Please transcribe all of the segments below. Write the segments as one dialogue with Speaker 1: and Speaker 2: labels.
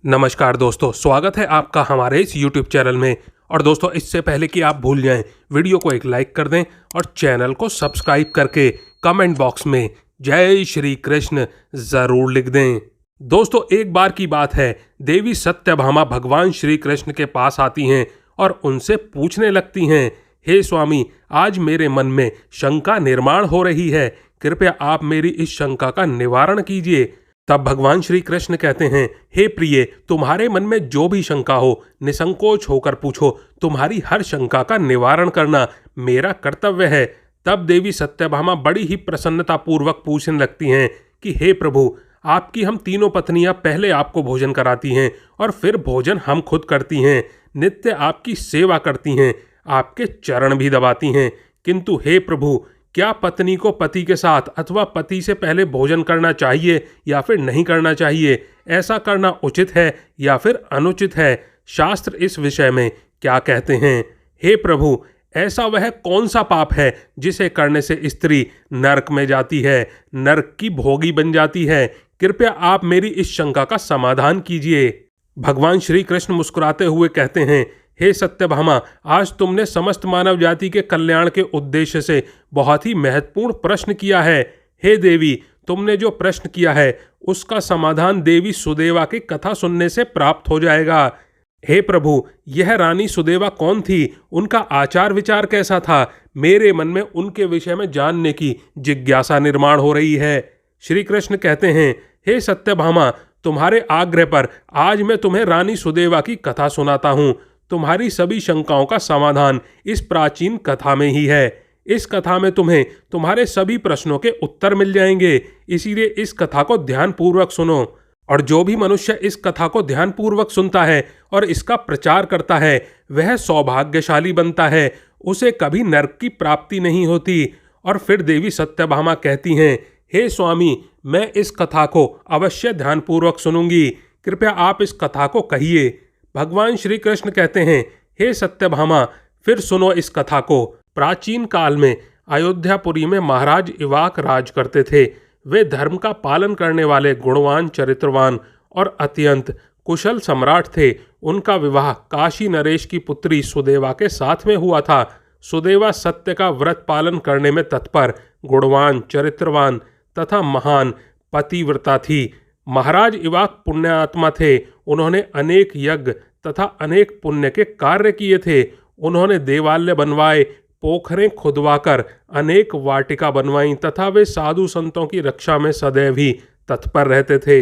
Speaker 1: नमस्कार दोस्तों, स्वागत है आपका हमारे इस YouTube चैनल में। और दोस्तों, इससे पहले कि आप भूल जाएं, वीडियो को एक लाइक कर दें और चैनल को सब्सक्राइब करके कमेंट बॉक्स में जय श्री कृष्ण ज़रूर लिख दें। दोस्तों, एक बार की बात है, देवी सत्यभामा भगवान श्री कृष्ण के पास आती हैं और उनसे पूछने लगती हैं, हे स्वामी, आज मेरे मन में शंका निर्माण हो रही है, कृपया आप मेरी इस शंका का निवारण कीजिए। तब भगवान श्री कृष्ण कहते हैं, हे प्रिय, तुम्हारे मन में जो भी शंका हो निसंकोच होकर पूछो, तुम्हारी हर शंका का निवारण करना मेरा कर्तव्य है। तब देवी सत्यभामा बड़ी ही प्रसन्नता पूर्वक पूछने लगती हैं कि हे प्रभु, आपकी हम तीनों पत्नियां पहले आपको भोजन कराती हैं और फिर भोजन हम खुद करती हैं, नित्य आपकी सेवा करती हैं, आपके चरण भी दबाती हैं, किंतु हे प्रभु, क्या पत्नी को पति के साथ अथवा पति से पहले भोजन करना चाहिए या फिर नहीं करना चाहिए? ऐसा करना उचित है या फिर अनुचित है? शास्त्र इस विषय में क्या कहते हैं? हे प्रभु, ऐसा वह कौन सा पाप है जिसे करने से स्त्री नरक में जाती है, नरक की भोगी बन जाती है? कृपया आप मेरी इस शंका का समाधान कीजिए। भगवान श्री कृष्ण मुस्कुराते हुए कहते हैं, हे सत्यभामा, आज तुमने समस्त मानव जाति के कल्याण के उद्देश्य से बहुत ही महत्वपूर्ण प्रश्न किया है। हे देवी, तुमने जो प्रश्न किया है उसका समाधान देवी सुदेवा की कथा सुनने से प्राप्त हो जाएगा। हे प्रभु, यह रानी सुदेवा कौन थी? उनका आचार विचार कैसा था? मेरे मन में उनके विषय में जानने की जिज्ञासा निर्माण हो रही है। श्री कृष्ण कहते हैं, हे सत्यभामा, तुम्हारे आग्रह पर आज मैं तुम्हें रानी सुदेवा की कथा सुनाता हूँ। तुम्हारी सभी शंकाओं का समाधान इस प्राचीन कथा में ही है। इस कथा में तुम्हें तुम्हारे सभी प्रश्नों के उत्तर मिल जाएंगे, इसीलिए इस कथा को ध्यानपूर्वक सुनो। और जो भी मनुष्य इस कथा को ध्यानपूर्वक सुनता है और इसका प्रचार करता है, वह सौभाग्यशाली बनता है, उसे कभी नरक की प्राप्ति नहीं होती। और फिर देवी सत्यभामा कहती हैं, हे स्वामी, मैं इस कथा को अवश्य ध्यानपूर्वक सुनूंगी, कृपया आप इस कथा को कहिए। भगवान श्री कृष्ण कहते हैं, हे सत्यभामा, फिर सुनो इस कथा को। प्राचीन काल में अयोध्यापुरी में महाराज इवाक राज करते थे। वे धर्म का पालन करने वाले गुणवान, चरित्रवान और अत्यंत कुशल सम्राट थे। उनका विवाह काशी नरेश की पुत्री सुदेवा के साथ में हुआ था। सुदेवा सत्य का व्रत पालन करने में तत्पर, गुणवान, चरित्रवान तथा महान पतिव्रता थी। महाराज इवाक पुण्यात्मा थे। उन्होंने अनेक यज्ञ तथा अनेक पुण्य के कार्य किए थे। उन्होंने देवालय बनवाए, पोखरें खुदवाकर अनेक वाटिका बनवाईं तथा वे साधु संतों की रक्षा में सदैव ही तत्पर रहते थे।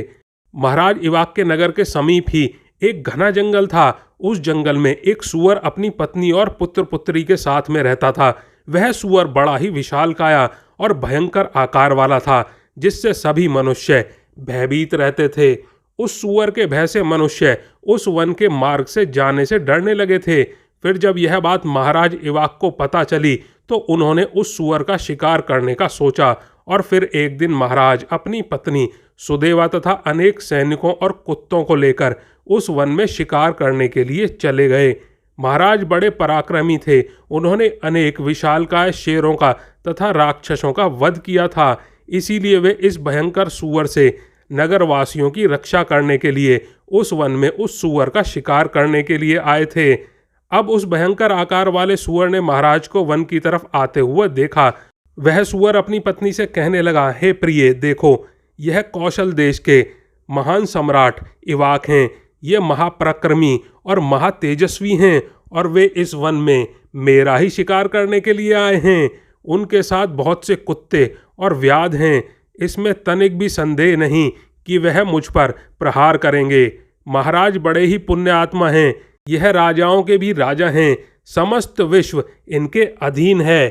Speaker 1: महाराज इवाक के नगर के समीप ही एक घना जंगल था। उस जंगल में एक सूअर अपनी पत्नी और पुत्र पुत्री के साथ में रहता था। वह सूअर बड़ा ही विशालकाया और भयंकर आकार वाला था, जिससे सभी मनुष्य भयभीत रहते थे। उस सूअर के भय से मनुष्य उस वन के मार्ग से जाने से डरने लगे थे। फिर जब यह बात महाराज इवाक को पता चली तो उन्होंने उस सूअर का शिकार करने का सोचा। और फिर एक दिन महाराज अपनी पत्नी सुदेवा तथा अनेक सैनिकों और कुत्तों को लेकर उस वन में शिकार करने के लिए चले गए। महाराज बड़े पराक्रमी थे। उन्होंने अनेक विशालकाय शेरों का तथा राक्षसों का वध किया था। इसीलिए वे इस भयंकर सूअर से नगरवासियों की रक्षा करने के लिए उस वन में उस सूअर का शिकार करने के लिए आए थे। अब उस भयंकर आकार वाले सूअर ने महाराज को वन की तरफ आते हुए देखा। वह सूअर अपनी पत्नी से कहने लगा, हे प्रिय, देखो, यह कौशल देश के महान सम्राट इवाक हैं। ये महापराक्रमी और महातेजस्वी हैं और वे इस वन में मेरा ही शिकार करने के लिए आए हैं। उनके साथ बहुत से कुत्ते और व्याध हैं। इसमें तनिक भी संदेह नहीं कि वह मुझ पर प्रहार करेंगे। महाराज बड़े ही पुण्य आत्मा हैं। यह राजाओं के भी राजा हैं। समस्त विश्व इनके अधीन है।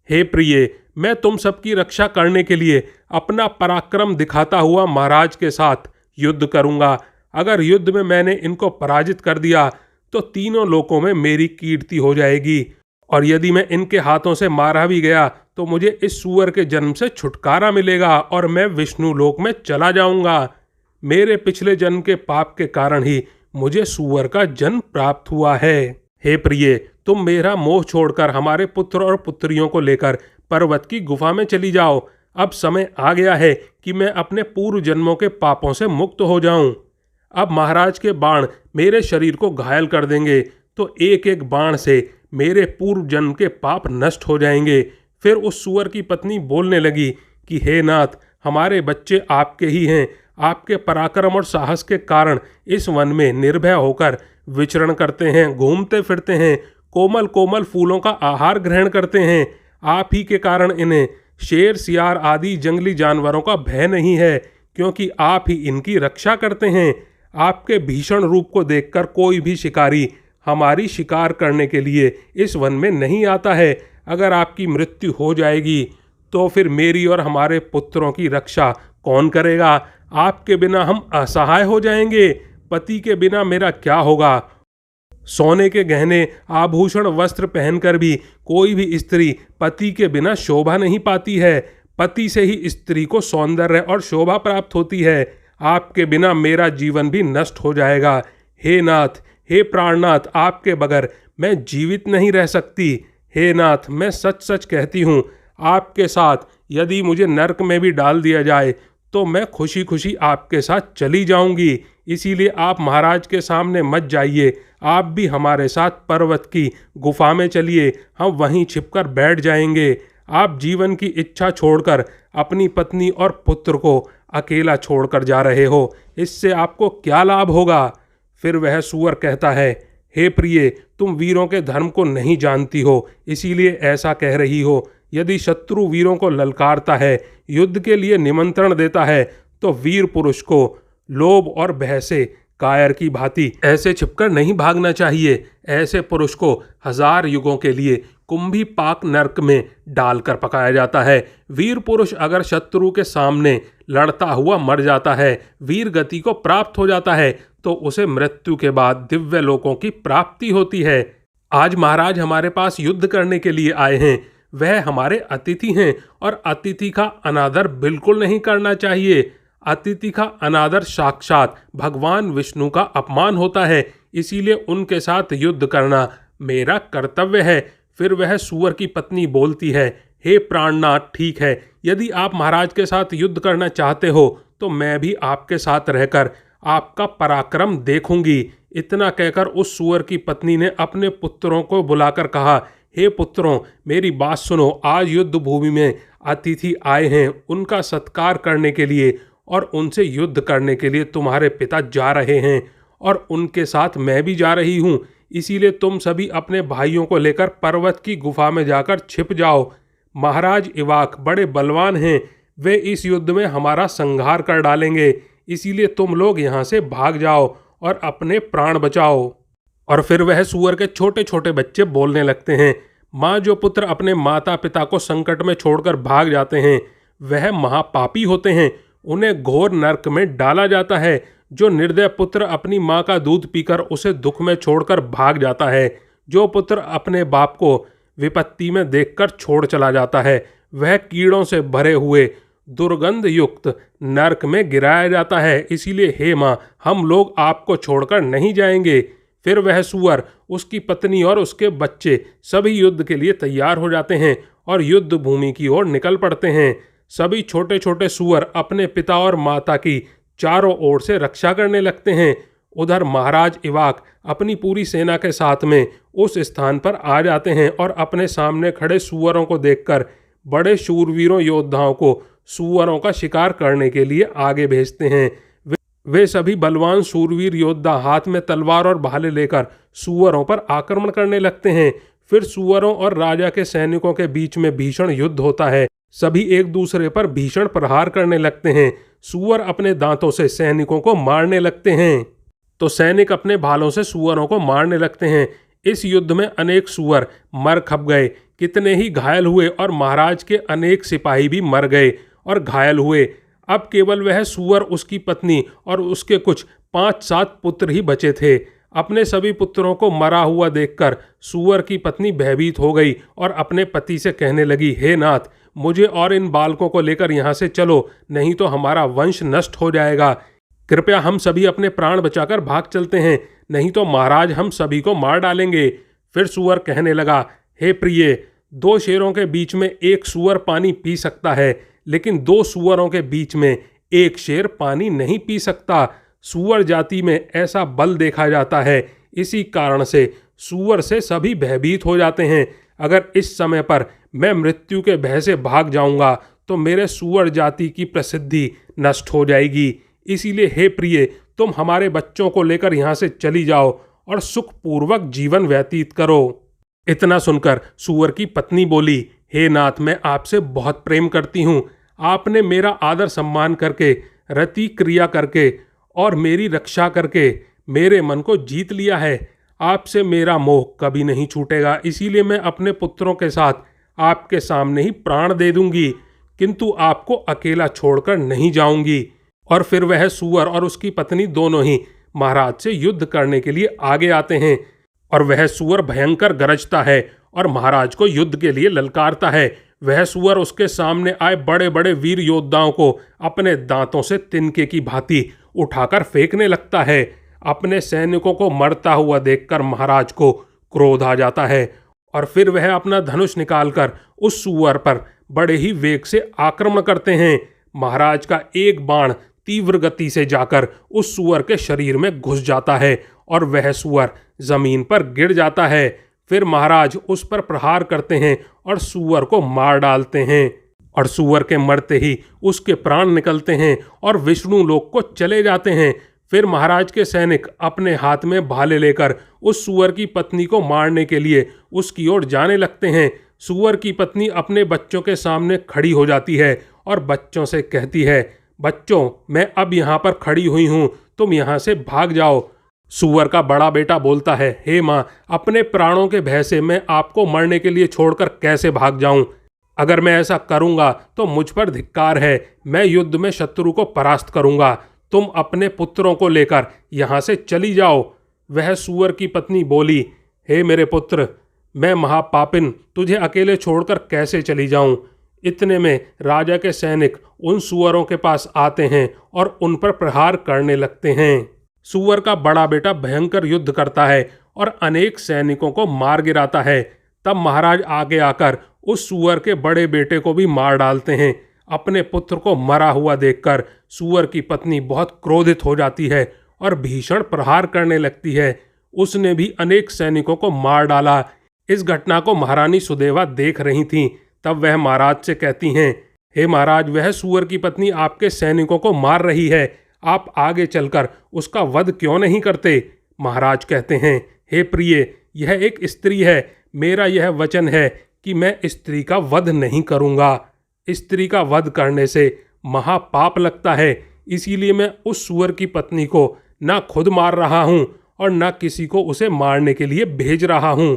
Speaker 1: हे प्रिय, मैं तुम सबकी रक्षा करने के लिए अपना पराक्रम दिखाता हुआ महाराज के साथ युद्ध करूंगा। अगर युद्ध में मैंने इनको पराजित कर दिया तो तीनों लोकों में मेरी कीर्ति हो जाएगी, और यदि मैं इनके हाथों से मारा भी गया तो मुझे इस सूअर के जन्म से छुटकारा मिलेगा और मैं विष्णु लोक में चला जाऊंगा। मेरे पिछले जन्म के पाप के कारण ही मुझे सूअर का जन्म प्राप्त हुआ है। हे प्रिय, तुम मेरा मोह छोड़कर हमारे पुत्र और पुत्रियों को लेकर पर्वत की गुफा में चली जाओ। अब समय आ गया है कि मैं अपने पूर्व जन्मों के पापों से मुक्त हो जाऊं। अब महाराज के बाण मेरे शरीर को घायल कर देंगे, तो एक एक बाण से मेरे पूर्व जन्म के पाप नष्ट हो जाएंगे। फिर उस सूअर की पत्नी बोलने लगी कि हे नाथ, हमारे बच्चे आपके ही हैं। आपके पराक्रम और साहस के कारण इस वन में निर्भय होकर विचरण करते हैं, घूमते फिरते हैं, कोमल कोमल फूलों का आहार ग्रहण करते हैं। आप ही के कारण इन्हें शेर, सियार आदि जंगली जानवरों का भय नहीं है, क्योंकि आप ही इनकी रक्षा करते हैं। आपके भीषण रूप को देखकर कोई भी शिकारी हमारी शिकार करने के लिए इस वन में नहीं आता है। अगर आपकी मृत्यु हो जाएगी तो फिर मेरी और हमारे पुत्रों की रक्षा कौन करेगा? आपके बिना हम असहाय हो जाएंगे। पति के बिना मेरा क्या होगा? सोने के गहने, आभूषण, वस्त्र पहनकर भी कोई भी स्त्री पति के बिना शोभा नहीं पाती है। पति से ही स्त्री को सौंदर्य और शोभा प्राप्त होती है। आपके बिना मेरा जीवन भी नष्ट हो जाएगा। हे नाथ, हे प्राणनाथ, आपके बगैर मैं जीवित नहीं रह सकती। हे नाथ, मैं सच सच कहती हूँ, आपके साथ यदि मुझे नरक में भी डाल दिया जाए तो मैं खुशी खुशी आपके साथ चली जाऊंगी। इसीलिए आप महाराज के सामने मत जाइए, आप भी हमारे साथ पर्वत की गुफा में चलिए, हम वहीं छिपकर बैठ जाएंगे। आप जीवन की इच्छा छोड़कर अपनी पत्नी और पुत्र को अकेला छोड़कर जा रहे हो, इससे आपको क्या लाभ होगा? फिर वह सूअर कहता है, हे प्रिय, तुम वीरों के धर्म को नहीं जानती हो, इसीलिए ऐसा कह रही हो। यदि शत्रु वीरों को ललकारता है, युद्ध के लिए निमंत्रण देता है, तो वीर पुरुष को लोभ और भय से कायर की भांति ऐसे छिपकर नहीं भागना चाहिए। ऐसे पुरुष को 1000 युगों के लिए कुंभी पाक नरक में डालकर पकाया जाता है। वीर पुरुष अगर शत्रु के सामने लड़ता हुआ मर जाता है, वीर गति को प्राप्त हो जाता है, तो उसे मृत्यु के बाद दिव्य लोकों की प्राप्ति होती है। आज महाराज हमारे पास युद्ध करने के लिए आए हैं, वह हमारे अतिथि हैं और अतिथि का अनादर बिल्कुल नहीं करना चाहिए। अतिथि का अनादर साक्षात भगवान विष्णु का अपमान होता है, इसीलिए उनके साथ युद्ध करना मेरा कर्तव्य है। फिर वह सूअर की पत्नी बोलती है, हे प्राणनाथ, ठीक है, यदि आप महाराज के साथ युद्ध करना चाहते हो तो मैं भी आपके साथ रहकर आपका पराक्रम देखूंगी। इतना कहकर उस सूअर की पत्नी ने अपने पुत्रों को बुलाकर कहा, हे पुत्रों, मेरी बात सुनो। आज युद्ध भूमि में अतिथि आए हैं, उनका सत्कार करने के लिए और उनसे युद्ध करने के लिए तुम्हारे पिता जा रहे हैं और उनके साथ मैं भी जा रही हूँ। इसीलिए तुम सभी अपने भाइयों को लेकर पर्वत की गुफा में जाकर छिप जाओ। महाराज इवाक बड़े बलवान हैं, वे इस युद्ध में हमारा संहार कर डालेंगे, इसीलिए तुम लोग यहाँ से भाग जाओ और अपने प्राण बचाओ। और फिर वह सूअर के छोटे छोटे बच्चे बोलने लगते हैं, माँ, जो पुत्र अपने माता पिता को संकट में छोड़कर भाग जाते हैं वह महापापी होते हैं, उन्हें घोर नरक में डाला जाता है। जो निर्दय पुत्र अपनी माँ का दूध पीकर उसे दुख में छोड़कर भाग जाता है, जो पुत्र अपने बाप को विपत्ति में देखकर छोड़ चला जाता है, वह कीड़ों से भरे हुए दुर्गंध युक्त नरक में गिराया जाता है। इसीलिए हे माँ, हम लोग आपको छोड़कर नहीं जाएंगे। फिर वह सूअर, उसकी पत्नी और उसके बच्चे सभी युद्ध के लिए तैयार हो जाते हैं और युद्ध भूमि की ओर निकल पड़ते हैं। सभी छोटे छोटे सूअर अपने पिता और माता की चारों ओर से रक्षा करने लगते हैं। उधर महाराज इवाक अपनी पूरी सेना के साथ में उस स्थान पर आ जाते हैं और अपने सामने खड़े सूअरों को देखकर बड़े शूरवीरों योद्धाओं को सूअरों का शिकार करने के लिए आगे भेजते हैं। वे सभी बलवान शूरवीर योद्धा हाथ में तलवार और भाले लेकर सूअरों पर आक्रमण करने लगते हैं। फिर सूअरों और राजा के सैनिकों के बीच में भीषण युद्ध होता है। सभी एक दूसरे पर भीषण प्रहार करने लगते हैं। सूअर अपने दांतों से सैनिकों को मारने लगते हैं तो सैनिक अपने भालों से सूअरों को मारने लगते हैं। इस युद्ध में अनेक सूअर मर खप गए, कितने ही घायल हुए और महाराज के अनेक सिपाही भी मर गए और घायल हुए। अब केवल वह सूअर, उसकी पत्नी और उसके कुछ 5-7 पुत्र ही बचे थे। अपने सभी पुत्रों को मरा हुआ देखकर सूअर की पत्नी भयभीत हो गई और अपने पति से कहने लगी, हे नाथ, मुझे और इन बालकों को लेकर यहाँ से चलो, नहीं तो हमारा वंश नष्ट हो जाएगा। कृपया हम सभी अपने प्राण बचाकर भाग चलते हैं, नहीं तो महाराज हम सभी को मार डालेंगे। फिर सूअर कहने लगा, हे प्रिय, 2 शेरों के बीच में एक सूअर पानी पी सकता है, लेकिन 2 सूअरों के बीच में एक शेर पानी नहीं पी सकता। सूअर जाति में ऐसा बल देखा जाता है, इसी कारण से सूअर से सभी भयभीत हो जाते हैं। अगर इस समय पर मैं मृत्यु के भय से भाग जाऊंगा तो मेरे सूअर जाति की प्रसिद्धि नष्ट हो जाएगी। इसीलिए हे प्रिय, तुम हमारे बच्चों को लेकर यहाँ से चली जाओ और सुखपूर्वक जीवन व्यतीत करो। इतना सुनकर सूअर की पत्नी बोली, हे नाथ, मैं आपसे बहुत प्रेम करती हूँ। आपने मेरा आदर सम्मान करके, रति क्रिया करके और मेरी रक्षा करके मेरे मन को जीत लिया है। आपसे मेरा मोह कभी नहीं छूटेगा, इसीलिए मैं अपने पुत्रों के साथ आपके सामने ही प्राण दे दूंगी, किंतु आपको अकेला छोड़कर नहीं जाऊंगी। और फिर वह सूअर और उसकी पत्नी दोनों ही महाराज से युद्ध करने के लिए आगे आते हैं। और वह सूअर भयंकर गरजता है और महाराज को युद्ध के लिए ललकारता है। वह सूअर उसके सामने आए बड़े बड़े वीर योद्धाओं को अपने दांतों से तिनके की भांति उठाकर फेंकने लगता है। अपने सैनिकों को मरता हुआ देखकर महाराज को क्रोध आ जाता है और फिर वह अपना धनुष निकालकर उस सूअर पर बड़े ही वेग से आक्रमण करते हैं। महाराज का एक बाण तीव्र गति से जाकर उस सूअर के शरीर में घुस जाता है और वह सूअर जमीन पर गिर जाता है। फिर महाराज उस पर प्रहार करते हैं और सूअर को मार डालते हैं। और सूअर के मरते ही उसके प्राण निकलते हैं और विष्णु लोक को चले जाते हैं। फिर महाराज के सैनिक अपने हाथ में भाले लेकर उस सूअर की पत्नी को मारने के लिए उसकी ओर जाने लगते हैं। सूअर की पत्नी अपने बच्चों के सामने खड़ी हो जाती है और बच्चों से कहती है, बच्चों, मैं अब यहाँ पर खड़ी हुई हूँ, तुम यहाँ से भाग जाओ। सूअर का बड़ा बेटा बोलता है, हे माँ, अपने प्राणों के भय से मैं आपको मरने के लिए छोड़कर कैसे भाग जाऊं? अगर मैं ऐसा करूंगा तो मुझ पर धिक्कार है। मैं युद्ध में शत्रु को परास्त करूंगा। तुम अपने पुत्रों को लेकर यहाँ से चली जाओ। वह सूअर की पत्नी बोली, हे मेरे पुत्र, मैं महापापिन तुझे अकेले छोड़कर कैसे चली जाऊं? इतने में राजा के सैनिक उन सूअरों के पास आते हैं और उन पर प्रहार करने लगते हैं। सूअर का बड़ा बेटा भयंकर युद्ध करता है और अनेक सैनिकों को मार गिराता है। तब महाराज आगे आकर उस सूअर के बड़े बेटे को भी मार डालते हैं। अपने पुत्र को मरा हुआ देखकर सूअर की पत्नी बहुत क्रोधित हो जाती है और भीषण प्रहार करने लगती है। उसने भी अनेक सैनिकों को मार डाला। इस घटना को महारानी सुदेवा देख रही थीं। तब वह महाराज से कहती हैं, हे महाराज, वह सूअर की पत्नी आपके सैनिकों को मार रही है, आप आगे चलकर उसका वध क्यों नहीं करते? महाराज कहते हैं, हे प्रिय, यह एक स्त्री है। मेरा यह वचन है कि मैं स्त्री का वध नहीं करूँगा। स्त्री का वध करने से महापाप लगता है, इसीलिए मैं उस सूअर की पत्नी को ना खुद मार रहा हूँ और ना किसी को उसे मारने के लिए भेज रहा हूँ।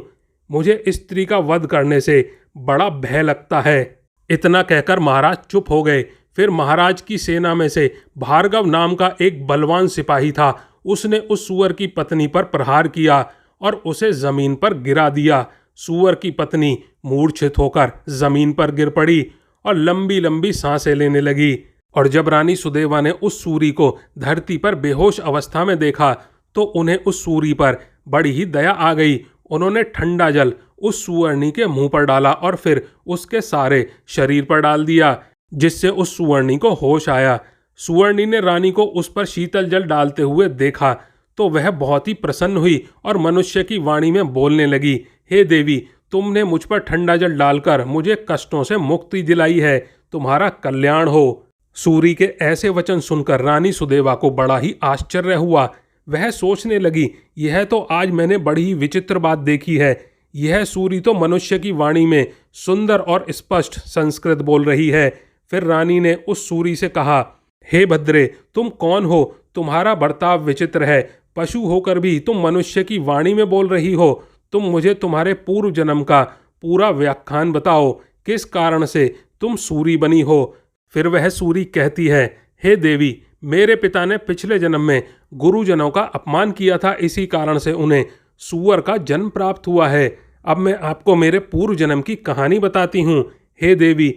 Speaker 1: मुझे स्त्री का वध करने से बड़ा भय लगता है। इतना कहकर महाराज चुप हो गए। फिर महाराज की सेना में से भार्गव नाम का एक बलवान सिपाही था। उसने उस सूअर की पत्नी पर प्रहार किया और उसे जमीन पर गिरा दिया। सूअर की पत्नी मूर्छित होकर जमीन पर गिर पड़ी और लंबी लंबी सांसें लेने लगी। और जब रानी सुदेवा ने उस सूरी को धरती पर बेहोश अवस्था में देखा तो उन्हें उस सूरी पर बड़ी ही दया आ गई। उन्होंने ठंडा जल उस सुवर्णी के मुंह पर डाला और फिर उसके सारे शरीर पर डाल दिया, जिससे उस सुवर्णी को होश आया। सुवर्णी ने रानी को उस पर शीतल जल डालते हुए देखा तो वह बहुत ही प्रसन्न हुई और मनुष्य की वाणी में बोलने लगी, हे देवी, तुमने मुझ पर ठंडा जल डालकर मुझे कष्टों से मुक्ति दिलाई है, तुम्हारा कल्याण हो। सूरी के ऐसे वचन सुनकर रानी सुदेवा को बड़ा ही आश्चर्य हुआ। वह सोचने लगी, यह तो आज मैंने बड़ी ही विचित्र बात देखी है। यह सूरी तो मनुष्य की वाणी में सुंदर और स्पष्ट संस्कृत बोल रही है। फिर रानी ने उस सूरी से कहा, हे भद्रे, तुम कौन हो? तुम्हारा बर्ताव विचित्र है। पशु होकर भी तुम मनुष्य की वाणी में बोल रही हो। तुम मुझे तुम्हारे पूर्व जन्म का पूरा व्याख्यान बताओ, किस कारण से तुम सूरी बनी हो? फिर वह सूरी कहती है, हे देवी, मेरे पिता ने पिछले जन्म में गुरुजनों का अपमान किया था, इसी कारण से उन्हें सूअर का जन्म प्राप्त हुआ है। अब मैं आपको मेरे पूर्व जन्म की कहानी बताती हूँ। हे देवी,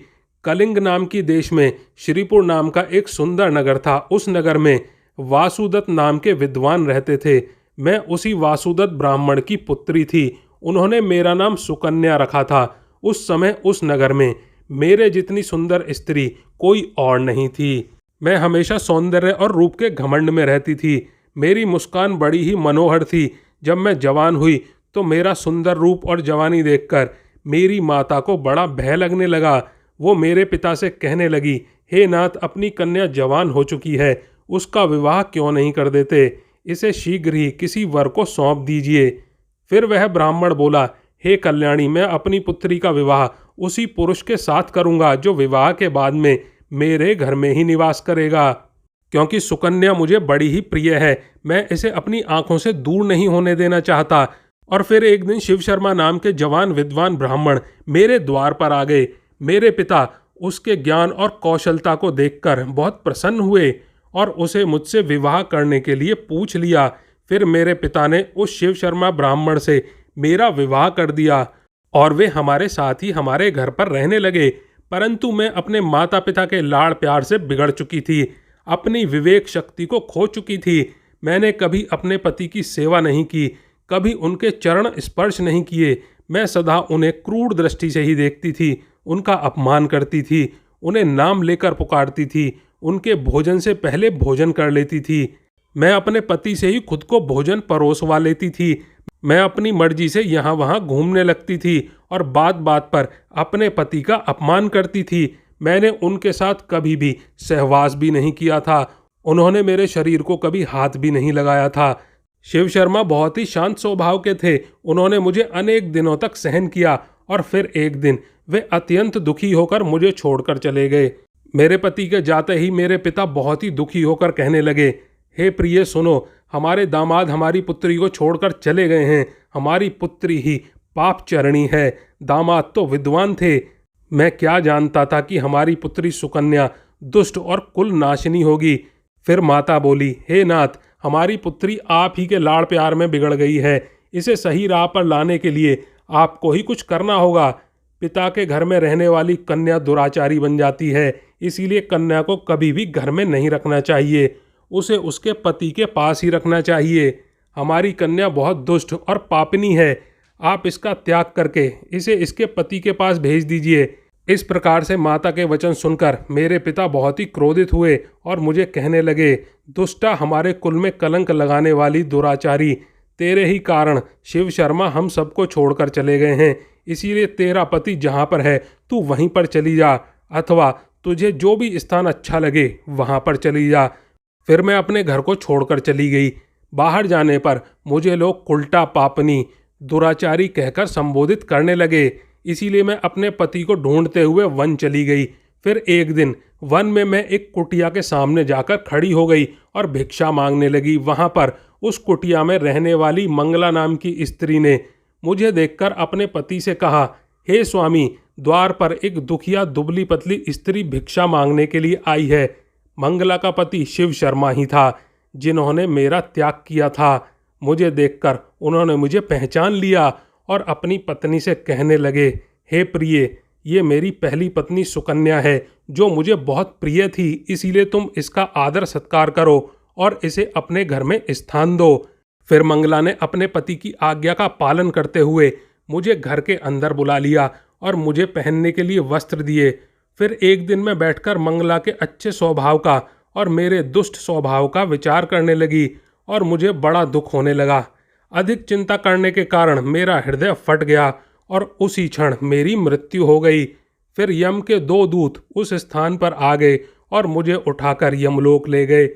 Speaker 1: कलिंग नाम की देश में श्रीपुर नाम का एक सुंदर नगर था। उस नगर में वासुदत्त नाम के विद्वान रहते थे। मैं उसी वासुदत्त ब्राह्मण की पुत्री थी। उन्होंने मेरा नाम सुकन्या रखा था। उस समय उस नगर में मेरे जितनी सुंदर स्त्री कोई और नहीं थी। मैं हमेशा सौंदर्य और रूप के घमंड में रहती थी। मेरी मुस्कान बड़ी ही मनोहर थी। जब मैं जवान हुई तो मेरा सुंदर रूप और जवानी देखकर मेरी माता को बड़ा भय लगने लगा। वो मेरे पिता से कहने लगी, हे नाथ, अपनी कन्या जवान हो चुकी है, उसका विवाह क्यों नहीं कर देते? इसे शीघ्र ही किसी वर को सौंप दीजिए। फिर वह ब्राह्मण बोला, हे कल्याणी, मैं अपनी पुत्री का विवाह उसी पुरुष के साथ करूंगा जो विवाह के बाद में मेरे घर में ही निवास करेगा, क्योंकि सुकन्या मुझे बड़ी ही प्रिय है। मैं इसे अपनी आंखों से दूर नहीं होने देना चाहता। और फिर एक दिन शिव शर्मा नाम के जवान विद्वान ब्राह्मण मेरे द्वार पर आ गए। मेरे पिता उसके ज्ञान और कौशलता को देखकर बहुत प्रसन्न हुए और उसे मुझसे विवाह करने के लिए पूछ लिया। फिर मेरे पिता ने उस शिव शर्मा ब्राह्मण से मेरा विवाह कर दिया और वे हमारे साथ ही हमारे घर पर रहने लगे। परंतु मैं अपने माता पिता के लाड़ प्यार से बिगड़ चुकी थी, अपनी विवेक शक्ति को खो चुकी थी। मैंने कभी अपने पति की सेवा नहीं की, कभी उनके चरण स्पर्श नहीं किए। मैं सदा उन्हें क्रूर दृष्टि से ही देखती थी, उनका अपमान करती थी, उन्हें नाम लेकर पुकारती थी, उनके भोजन से पहले भोजन कर लेती थी। मैं अपने पति से ही खुद को भोजन परोसवा लेती थी। मैं अपनी मर्जी से यहाँ वहाँ घूमने लगती थी और बात बात पर अपने पति का अपमान करती थी। मैंने उनके साथ कभी भी सहवास भी नहीं किया था। उन्होंने मेरे शरीर को कभी हाथ भी नहीं लगाया था। शिव शर्मा बहुत ही शांत स्वभाव के थे। उन्होंने मुझे अनेक दिनों तक सहन किया और फिर एक दिन वे अत्यंत दुखी होकर मुझे छोड़कर चले गए। मेरे पति के जाते ही मेरे पिता बहुत ही दुखी होकर कहने लगे, हे प्रिय, सुनो, हमारे दामाद हमारी पुत्री को छोड़कर चले गए हैं। हमारी पुत्री ही पापचरणी है, दामाद तो विद्वान थे। मैं क्या जानता था कि हमारी पुत्री सुकन्या दुष्ट और कुल नाशिनी होगी। फिर माता बोली, हे नाथ, हमारी पुत्री आप ही के लाड़ प्यार में बिगड़ गई है। इसे सही राह पर लाने के लिए आपको ही कुछ करना होगा। पिता के घर में रहने वाली कन्या दुराचारी बन जाती है, इसीलिए कन्या को कभी भी घर में नहीं रखना चाहिए। उसे उसके पति के पास ही रखना चाहिए। हमारी कन्या बहुत दुष्ट और पापनी है। आप इसका त्याग करके इसे इसके पति के पास भेज दीजिए। इस प्रकार से माता के वचन सुनकर मेरे पिता बहुत ही क्रोधित हुए और मुझे कहने लगे, दुष्टा, हमारे कुल में कलंक लगाने वाली दुराचारी, तेरे ही कारण शिव शर्मा हम सबको छोड़कर चले गए हैं। इसीलिए तेरा पति जहाँ पर है तू वहीं पर चली जा, अथवा तुझे जो भी स्थान अच्छा लगे वहाँ पर चली जा। फिर मैं अपने घर को छोड़कर चली गई। बाहर जाने पर मुझे लोग उल्टा, पापनी, दुराचारी कहकर संबोधित करने लगे। इसीलिए मैं अपने पति को ढूंढते हुए वन चली गई। फिर एक दिन वन में मैं एक कुटिया के सामने जाकर खड़ी हो गई और भिक्षा मांगने लगी। वहाँ पर उस कुटिया में रहने वाली मंगला नाम की स्त्री ने मुझे देखकर अपने पति से कहा, हे स्वामी, द्वार पर एक दुखिया दुबली पतली स्त्री भिक्षा मांगने के लिए आई है। मंगला का पति शिव शर्मा ही था, जिन्होंने मेरा त्याग किया था। मुझे देखकर उन्होंने मुझे पहचान लिया और अपनी पत्नी से कहने लगे, हे प्रिय, ये मेरी पहली पत्नी सुकन्या है, जो मुझे बहुत प्रिय थी। इसीलिए तुम इसका आदर सत्कार करो और इसे अपने घर में स्थान दो। फिर मंगला ने अपने पति की आज्ञा का पालन करते हुए मुझे घर के अंदर बुला लिया और मुझे पहनने के लिए वस्त्र दिए। फिर एक दिन मैं बैठकर मंगला के अच्छे स्वभाव का और मेरे दुष्ट स्वभाव का विचार करने लगी और मुझे बड़ा दुख होने लगा। अधिक चिंता करने के कारण मेरा हृदय फट गया और उसी क्षण मेरी मृत्यु हो गई। फिर यम के 2 दूत उस स्थान पर आ गए और मुझे उठाकर यमलोक ले गए।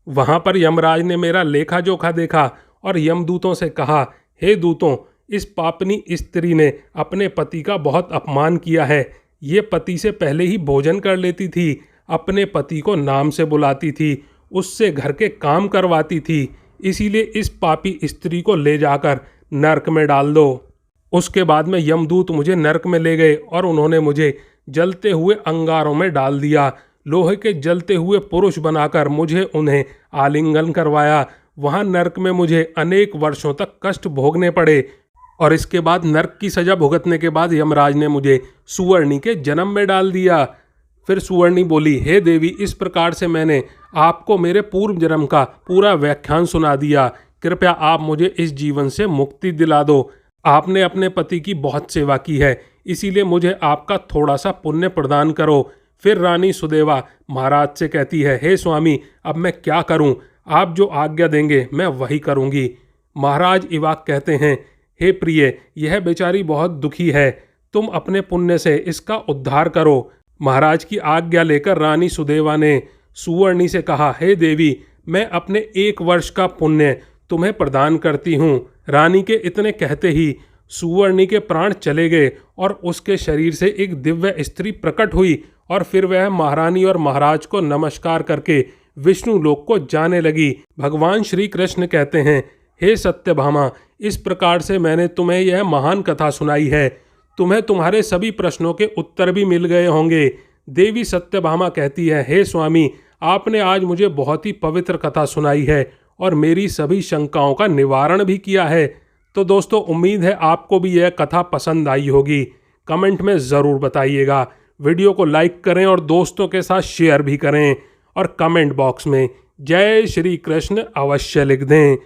Speaker 1: वहाँ पर यमराज ने मेरा लेखा जोखा देखा और यमदूतों से कहा, हे दूतों, इस पापनी स्त्री ने अपने पति का बहुत अपमान किया है। ये पति से पहले ही भोजन कर लेती थी, अपने पति को नाम से बुलाती थी, उससे घर के काम करवाती थी। इसीलिए इस पापी स्त्री को ले जाकर नरक में डाल दो। उसके बाद में यमदूत मुझे नरक में ले गए और उन्होंने मुझे जलते हुए अंगारों में डाल दिया। लोहे के जलते हुए पुरुष बनाकर मुझे उन्हें आलिंगन करवाया। वहाँ नरक में मुझे अनेक वर्षों तक कष्ट भोगने पड़े और इसके बाद नरक की सजा भुगतने के बाद यमराज ने मुझे सुवर्णी के जन्म में डाल दिया। फिर सुवर्णी बोली, हे देवी, इस प्रकार से मैंने आपको मेरे पूर्व जन्म का पूरा व्याख्यान सुना दिया। कृपया आप मुझे इस जीवन से मुक्ति दिला दो। आपने अपने पति की बहुत सेवा की है, इसीलिए मुझे आपका थोड़ा सा पुण्य प्रदान करो। फिर रानी सुदेवा महाराज से कहती है, हे स्वामी, अब मैं क्या करूं? आप जो आज्ञा देंगे मैं वही करूंगी। महाराज इवाक कहते हैं, हे प्रिय, यह बेचारी बहुत दुखी है, तुम अपने पुण्य से इसका उद्धार करो। महाराज की आज्ञा लेकर रानी सुदेवा ने सुवर्णी से कहा, हे देवी, मैं अपने 1 वर्ष का पुण्य तुम्हें प्रदान करती हूँ। रानी के इतने कहते ही सुवर्णी के प्राण चले गए और उसके शरीर से एक दिव्य स्त्री प्रकट हुई और फिर वह महारानी और महाराज को नमस्कार करके विष्णु लोक को जाने लगी। भगवान श्री कृष्ण कहते हैं, हे सत्यभामा, इस प्रकार से मैंने तुम्हें यह महान कथा सुनाई है। तुम्हें तुम्हारे सभी प्रश्नों के उत्तर भी मिल गए होंगे। देवी सत्यभामा कहती है, हे स्वामी, आपने आज मुझे बहुत ही पवित्र कथा सुनाई है और मेरी सभी शंकाओं का निवारण भी किया है। तो दोस्तों, उम्मीद है आपको भी यह कथा पसंद आई होगी। कमेंट में ज़रूर बताइएगा। वीडियो को लाइक करें और दोस्तों के साथ शेयर भी करें और कमेंट बॉक्स में जय श्री कृष्ण अवश्य लिख दें।